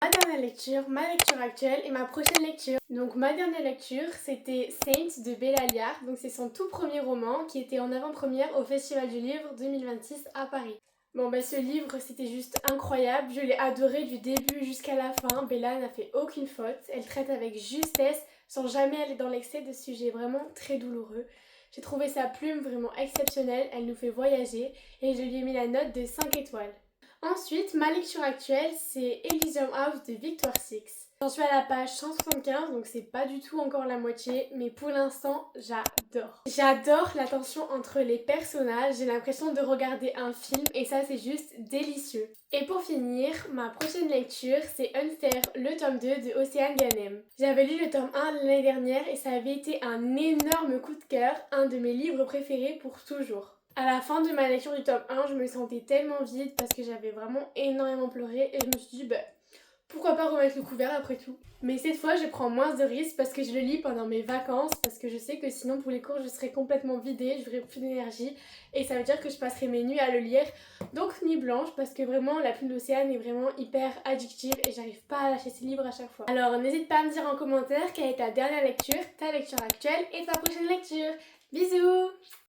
Ma dernière lecture, ma lecture actuelle et ma prochaine lecture. Donc ma dernière lecture, c'était Saint de Bella Liar. Donc c'est son tout premier roman qui était en avant-première au Festival du Livre 2026 à Paris. Bon ce livre c'était juste incroyable, je l'ai adoré du début jusqu'à la fin. Bella n'a fait aucune faute, elle traite avec justesse sans jamais aller dans l'excès de sujets vraiment très douloureux. J'ai trouvé sa plume vraiment exceptionnelle, elle nous fait voyager et je lui ai mis la note de 5 étoiles. Ensuite, ma lecture actuelle, c'est Elysium House de Victor Six. J'en suis à la page 175, donc c'est pas du tout encore la moitié, mais pour l'instant, j'adore. J'adore la tension entre les personnages, j'ai l'impression de regarder un film et ça c'est juste délicieux. Et pour finir, ma prochaine lecture, c'est Unfair, le tome 2 de Océane Ganem. J'avais lu le tome 1 l'année dernière et ça avait été un énorme coup de cœur, un de mes livres préférés pour toujours. À la fin de ma lecture du tome 1, je me sentais tellement vide parce que j'avais vraiment énormément pleuré et je me suis dit pourquoi pas remettre le couvert après tout. Mais cette fois je prends moins de risques parce que je le lis pendant mes vacances parce que je sais que sinon pour les cours je serais complètement vidée, je n'aurais plus d'énergie et ça veut dire que je passerai mes nuits à le lire. Donc nuit blanche parce que vraiment la plume d'Océane est vraiment hyper addictive et j'arrive pas à lâcher ces livres à chaque fois. Alors n'hésite pas à me dire en commentaire quelle est ta dernière lecture, ta lecture actuelle et ta prochaine lecture. Bisous!